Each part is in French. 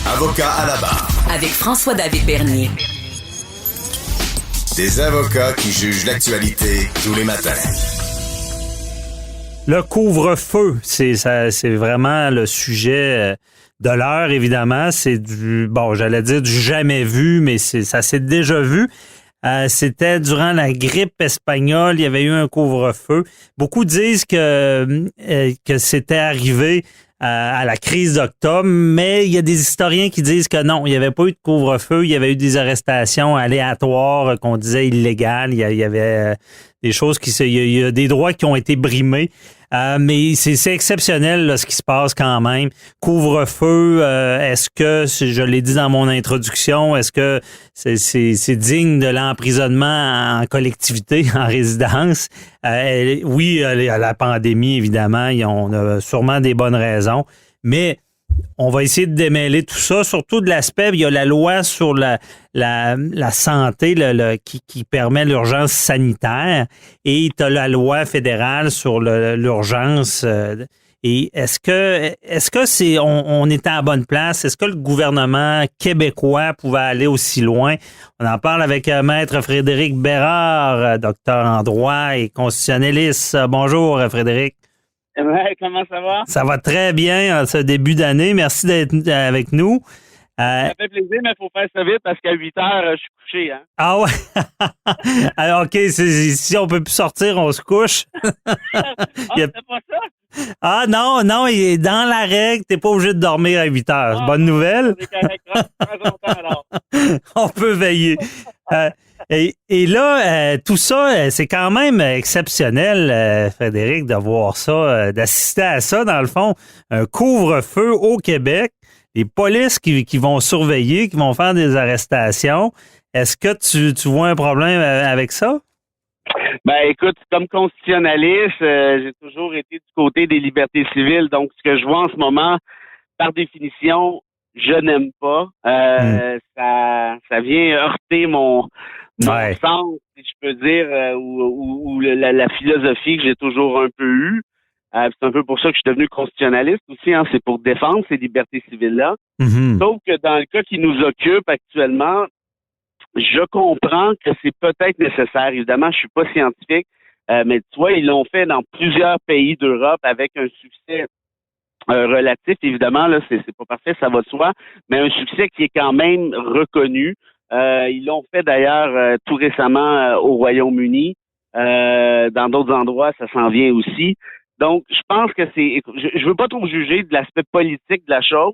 Avocat à la barre. Avec François-David Bernier. Des avocats qui jugent l'actualité tous les matins. Le couvre-feu, c'est vraiment le sujet de l'heure, évidemment. C'est j'allais dire du jamais vu, mais ça s'est déjà vu. C'était durant la grippe espagnole, il y avait eu un couvre-feu. Beaucoup disent que c'était arrivé à la crise d'octobre, mais il y a des historiens qui disent que non, il n'y avait pas eu de couvre-feu, il y avait eu des arrestations aléatoires qu'on disait illégales, il y avait des choses il y a des droits qui ont été brimés. Mais c'est exceptionnel là, ce qui se passe quand même. Couvre-feu, est-ce que, je l'ai dit dans mon introduction, est-ce que c'est digne de l'emprisonnement en collectivité, en résidence? Oui, la pandémie, évidemment, on a sûrement des bonnes raisons, mais on va essayer de démêler tout ça, surtout de l'aspect, il y a la loi sur la santé qui permet l'urgence sanitaire et tu as la loi fédérale sur l'urgence. Et est-ce que on était à la bonne place? Est-ce que le gouvernement québécois pouvait aller aussi loin? On en parle avec Maître Frédéric Bérard, docteur en droit et constitutionnaliste. Bonjour, Frédéric. Ouais, comment ça va? Ça va très bien en ce début d'année. Merci d'être avec nous. Ça fait plaisir, mais il faut faire ça vite parce qu'à 8 heures, je suis couché. Hein? Ah ouais? Alors, OK, si on peut plus sortir, on se couche. C'est pas ça? Ah non, il est dans la règle, t'es pas obligé de dormir à 8 heures. Bonne nouvelle. On peut veiller. Et là, tout ça, c'est quand même exceptionnel, Frédéric, de voir ça, d'assister à ça, dans le fond. Un couvre-feu au Québec, les polices qui vont surveiller, qui vont faire des arrestations. Est-ce que tu vois un problème avec ça? Ben, écoute, comme constitutionnaliste, j'ai toujours été du côté des libertés civiles. Donc, ce que je vois en ce moment, par définition, je n'aime pas. Ça vient heurter mon sens, si je peux dire, ou la philosophie que j'ai toujours un peu eue. C'est un peu pour ça que je suis devenu constitutionnaliste aussi. Hein, c'est pour défendre ces libertés civiles-là. Mm-hmm. Sauf que dans le cas qui nous occupe actuellement, je comprends que c'est peut-être nécessaire. Évidemment, je suis pas scientifique, mais tu vois, ils l'ont fait dans plusieurs pays d'Europe avec un succès relatif. Évidemment, là, c'est pas parfait, ça va de soi, mais un succès qui est quand même reconnu. Ils l'ont fait d'ailleurs tout récemment au Royaume-Uni. Dans d'autres endroits, ça s'en vient aussi. Donc, je pense que je veux pas trop juger de l'aspect politique de la chose,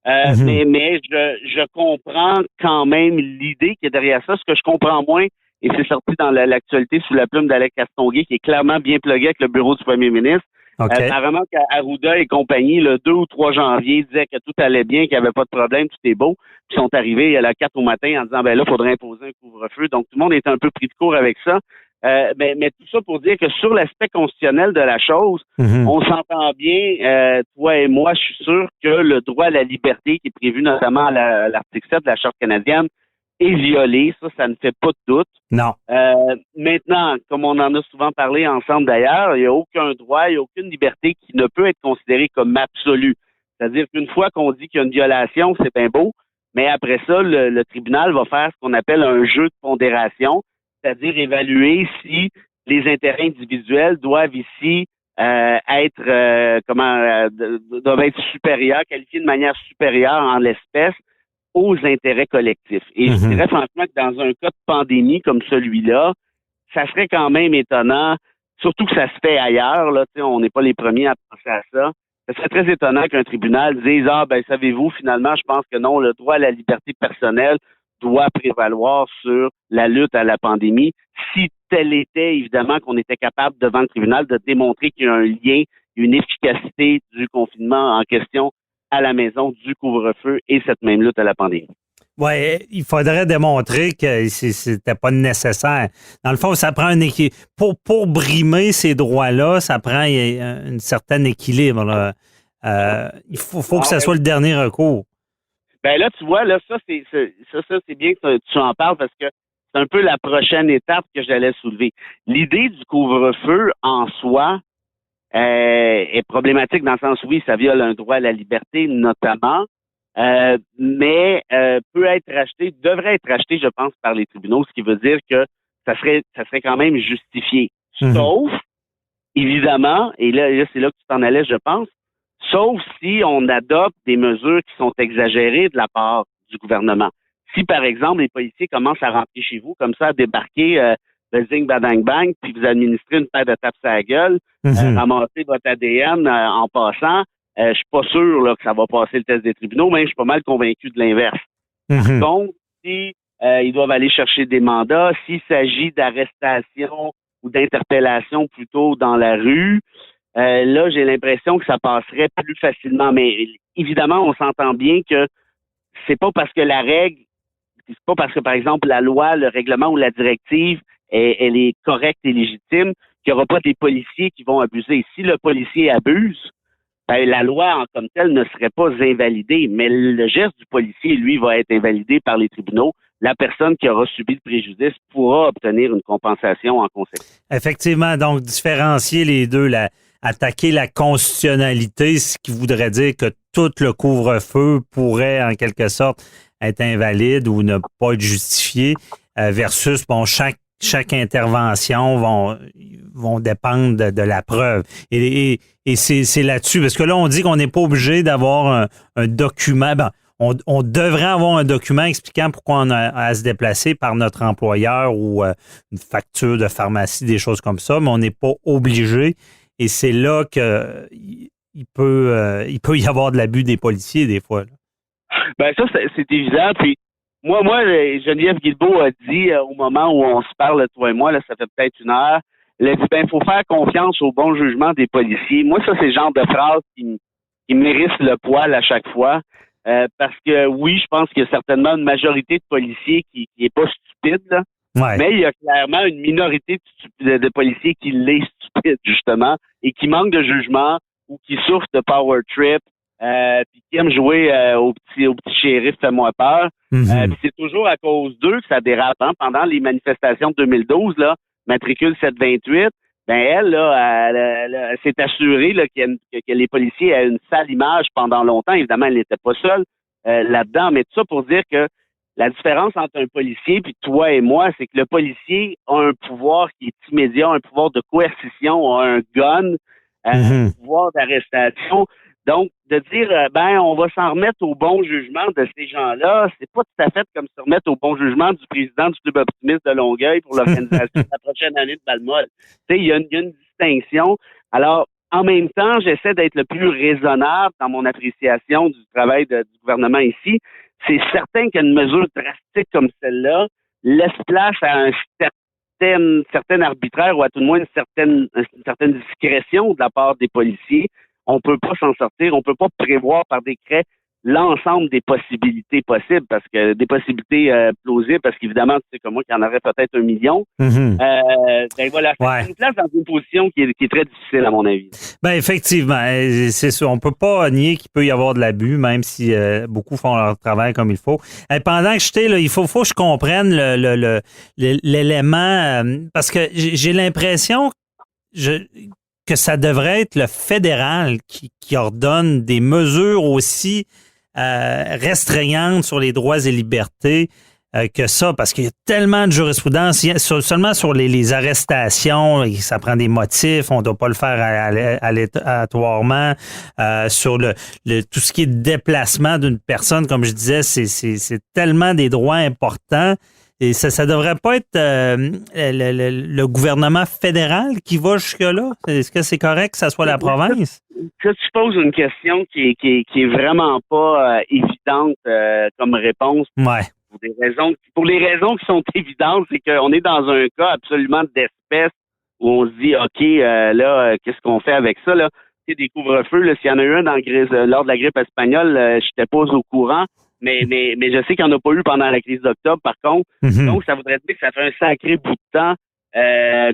mais je comprends quand même l'idée qui est derrière ça. Ce que je comprends moins, et c'est sorti dans l'actualité sous la plume d'Alex Castonguay, qui est clairement bien plugué avec le bureau du premier ministre. Okay. Apparemment qu'Arruda et compagnie, le 2 ou 3 janvier, disaient que tout allait bien, qu'il n'y avait pas de problème, tout est beau. Puis ils sont arrivés à la 4 au matin en disant, ben là, il faudrait imposer un couvre-feu. Donc, tout le monde est un peu pris de court avec ça. Mais tout ça pour dire que sur l'aspect constitutionnel de la chose, on s'entend bien, toi et moi, je suis sûr que le droit à la liberté qui est prévu notamment à l'article 7 de la Charte canadienne est violé. Ça ne fait pas de doute. Non. Maintenant, comme on en a souvent parlé ensemble d'ailleurs, il n'y a aucun droit, il n'y a aucune liberté qui ne peut être considérée comme absolue. C'est-à-dire qu'une fois qu'on dit qu'il y a une violation, c'est bien beau, mais après ça, le tribunal va faire ce qu'on appelle un jeu de pondération, c'est-à-dire évaluer si les intérêts individuels doivent ici doivent être supérieurs, qualifiés de manière supérieure en l'espèce aux intérêts collectifs. Et je dirais franchement que dans un cas de pandémie comme celui-là, ça serait quand même étonnant, surtout que ça se fait ailleurs, là, on n'est pas les premiers à penser à ça. Ça serait très étonnant qu'un tribunal dise, savez-vous, finalement, je pense que non, le droit à la liberté personnelle doit prévaloir sur la lutte à la pandémie. Si tel était, évidemment, qu'on était capable, devant le tribunal, de démontrer qu'il y a un lien, une efficacité du confinement en question à la maison, du couvre-feu et cette même lutte à la pandémie. Oui, il faudrait démontrer que c'était pas nécessaire. Dans le fond, ça prend un équilibre. Pour brimer ces droits-là, ça prend un certain équilibre. Là. Il faut que ça soit le dernier recours. Ben là, tu vois, là, ça c'est bien que tu en parles parce que c'est un peu la prochaine étape que j'allais soulever. L'idée du couvre-feu en soi est problématique dans le sens où oui, ça viole un droit à la liberté notamment, mais peut être racheté, devrait être racheté, je pense, par les tribunaux, ce qui veut dire que ça serait quand même justifié. Sauf, évidemment, et là c'est là que tu t'en allais, je pense, sauf si on adopte des mesures qui sont exagérées de la part du gouvernement. Si, par exemple, les policiers commencent à rentrer chez vous, comme ça, à débarquer le zing badang bang, puis vous administrer une paire de tapes à la gueule, ramasser votre ADN en passant, je suis pas sûr là, que ça va passer le test des tribunaux, mais je suis pas mal convaincu de l'inverse. Par contre, si ils doivent aller chercher des mandats, s'il s'agit d'arrestation ou d'interpellation plutôt dans la rue, là, j'ai l'impression que ça passerait plus facilement. Mais évidemment, on s'entend bien que c'est pas parce que la règle, c'est pas parce que, par exemple, la loi, le règlement ou la directive, elle est correcte et légitime qu'il n'y aura pas des policiers qui vont abuser. Si le policier abuse, ben, la loi en comme telle ne serait pas invalidée, mais le geste du policier, lui, va être invalidé par les tribunaux. La personne qui aura subi le préjudice pourra obtenir une compensation en conséquence. Effectivement, donc différencier les deux, attaquer la constitutionnalité, ce qui voudrait dire que tout le couvre-feu pourrait en quelque sorte être invalide ou ne pas être justifié, versus bon chaque intervention vont dépendre de la preuve. Et c'est là-dessus, parce que là, on dit qu'on n'est pas obligé d'avoir un document. Ben, on devrait avoir un document expliquant pourquoi on a à se déplacer par notre employeur ou une facture de pharmacie, des choses comme ça, mais on n'est pas obligé. Et c'est là que il peut y avoir de l'abus des policiers des fois. Là. Ben ça, c'est évident. Puis moi, Geneviève Guilbeault a dit au moment où on se parle, toi et moi, là, ça fait peut-être une heure, elle a dit, ben, faut faire confiance au bon jugement des policiers. Moi, ça, c'est le genre de phrase qui mérite le poil à chaque fois. Parce que oui, je pense qu'il y a certainement une majorité de policiers qui est pas stupide, là. Ouais. Mais il y a clairement une minorité de policiers qui l'est stupide, justement, et qui manquent de jugement ou qui souffrent de power trip, puis qui aiment jouer au petit shérif fais-moi peur. Puis c'est toujours à cause d'eux que ça dérape. Hein? Pendant les manifestations de 2012, là, matricule 728, ben elle s'est assurée là, que les policiers aient une sale image pendant longtemps. Évidemment, elle n'était pas seule là-dedans, mais tout ça pour dire que la différence entre un policier puis toi et moi, c'est que le policier a un pouvoir qui est immédiat, un pouvoir de coercition, a un gun, un pouvoir d'arrestation. Donc, de dire, ben, on va s'en remettre au bon jugement de ces gens-là, c'est pas tout à fait comme se remettre au bon jugement du président du Club optimiste de Longueuil pour l'organisation de la prochaine année de Val-Molle. Tu sais, il y a une distinction. Alors, en même temps, j'essaie d'être le plus raisonnable dans mon appréciation du travail du gouvernement ici. C'est certain qu'une mesure drastique comme celle-là laisse place à un certain arbitraire ou à tout le moins une certaine discrétion de la part des policiers. On peut pas s'en sortir, on peut pas prévoir par décret l'ensemble des possibilités possibles, parce que des possibilités plausibles, parce qu'évidemment, tu sais comme moi qu'il y en aurait peut-être 1 million. Ben voilà, c'est une place dans une position qui est très difficile à mon avis. Ben effectivement, c'est ça. On peut pas nier qu'il peut y avoir de l'abus, même si beaucoup font leur travail comme il faut. Pendant que j'étais là, il faut que je comprenne l'élément, parce que j'ai l'impression que ça devrait être le fédéral qui ordonne des mesures aussi restreignantes sur les droits et libertés que ça, parce qu'il y a tellement de jurisprudence, seulement sur les arrestations, ça prend des motifs, on ne doit pas le faire aléatoirement, sur tout ce qui est déplacement d'une personne, comme je disais, c'est tellement des droits importants. Et ça devrait pas être le gouvernement fédéral qui va jusque-là? Est-ce que c'est correct que ça soit la province? Ça, tu poses une question qui est vraiment pas évidente comme réponse. Ouais. Pour les raisons qui sont évidentes, c'est qu'on est dans un cas absolument d'espèce où on se dit, OK, là, qu'est-ce qu'on fait avec ça, là? Tu sais, des couvre-feux, là, s'il y en a eu un lors de la grippe espagnole, j'étais pas au courant. Mais je sais qu'il n'y en a pas eu pendant la crise d'octobre, par contre. Donc, ça voudrait dire que ça fait un sacré bout de temps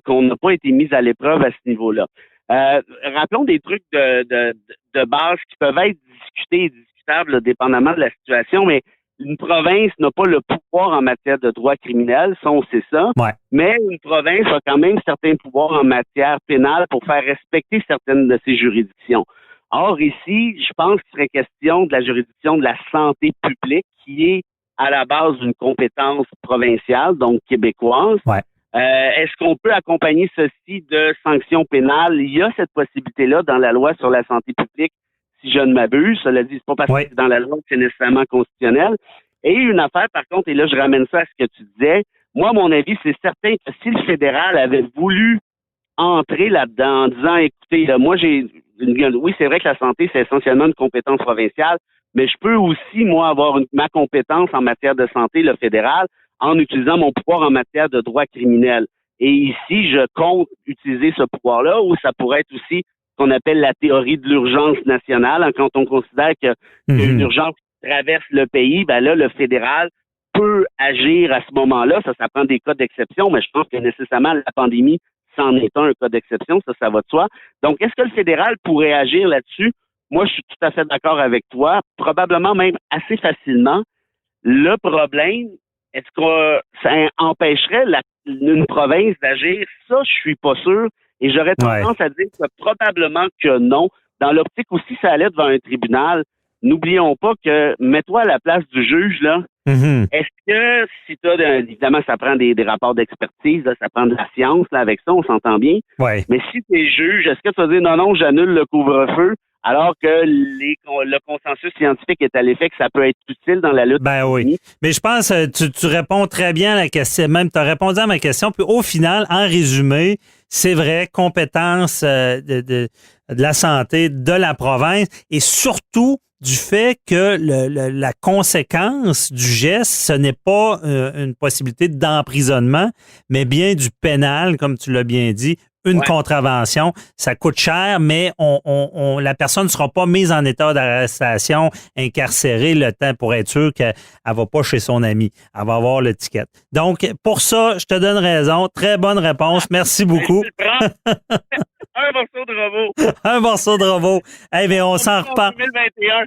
qu'on n'a pas été mis à l'épreuve à ce niveau-là. Rappelons des trucs de base qui peuvent être discutés et discutables, là, dépendamment de la situation, mais une province n'a pas le pouvoir en matière de droit criminel, ça, on sait ça. Ouais. Mais une province a quand même certains pouvoirs en matière pénale pour faire respecter certaines de ses juridictions. Or, ici, je pense qu'il serait question de la juridiction de la santé publique qui est à la base d'une compétence provinciale, donc québécoise. Ouais. Est-ce qu'on peut accompagner ceci de sanctions pénales? Il y a cette possibilité-là dans la loi sur la santé publique, si je ne m'abuse. Cela dit, c'est pas parce que c'est dans la loi que c'est nécessairement constitutionnel. Et une affaire, par contre, et là, je ramène ça à ce que tu disais. Moi, à mon avis, c'est certain que si le fédéral avait voulu entrer là-dedans en disant, écoutez, là, moi, oui, c'est vrai que la santé, c'est essentiellement une compétence provinciale, mais je peux aussi, moi, avoir ma compétence en matière de santé, le fédéral, en utilisant mon pouvoir en matière de droit criminel. Et ici, je compte utiliser ce pouvoir-là, ou ça pourrait être aussi ce qu'on appelle la théorie de l'urgence nationale. Quand on considère qu'il y a une urgence qui traverse le pays, ben là, le fédéral peut agir à ce moment-là. Ça prend des cas d'exception, mais je pense que nécessairement la pandémie, c'en est un cas d'exception, ça va de soi. Donc, est-ce que le fédéral pourrait agir là-dessus? Moi, je suis tout à fait d'accord avec toi, probablement même assez facilement. Le problème, est-ce que ça empêcherait une province d'agir? Ça, je suis pas sûr. Et j'aurais tendance à dire que probablement que non. Dans l'optique aussi, ça allait devant un tribunal. N'oublions pas que, mets-toi à la place du juge, là. Est-ce que si tu as, évidemment, ça prend des rapports d'expertise, là, ça prend de la science, là, avec ça, on s'entend bien. Ouais. Mais si tu es juge, est-ce que tu vas dire non, j'annule le couvre-feu? Alors que le consensus scientifique est à l'effet que ça peut être utile dans la lutte. Ben oui. Mais je pense que tu réponds très bien à la question. Même tu as répondu à ma question. Puis au final, en résumé, c'est vrai, compétence de la santé de la province et surtout du fait que la conséquence du geste, ce n'est pas une possibilité d'emprisonnement, mais bien du pénal, comme tu l'as bien dit, une contravention. Ça coûte cher, mais la personne ne sera pas mise en état d'arrestation, incarcérée le temps pour être sûr qu'elle ne va pas chez son ami. Elle va avoir le ticket. Donc, pour ça, je te donne raison. Très bonne réponse. Merci beaucoup. Un morceau de robot. Un morceau de robot. Eh bien, on s'en reparle. 2021.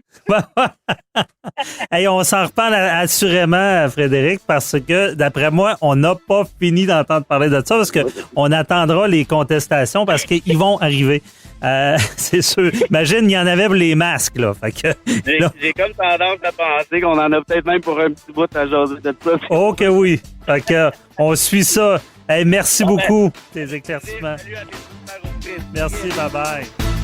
Hey, on s'en reparle assurément, Frédéric, parce que, d'après moi, on n'a pas fini d'entendre parler de ça, parce qu'on attendra les contestations, parce qu'ils vont arriver. C'est sûr. Imagine, il y en avait pour les masques, là. Fait que, j'ai comme tendance à penser qu'on en a peut-être même pour un petit bout à jaser de ça. Oh que oui. Fait que, on suit ça. Hey, merci beaucoup, tes éclaircissements. Salut à tes super auditrices. Merci, bye-bye.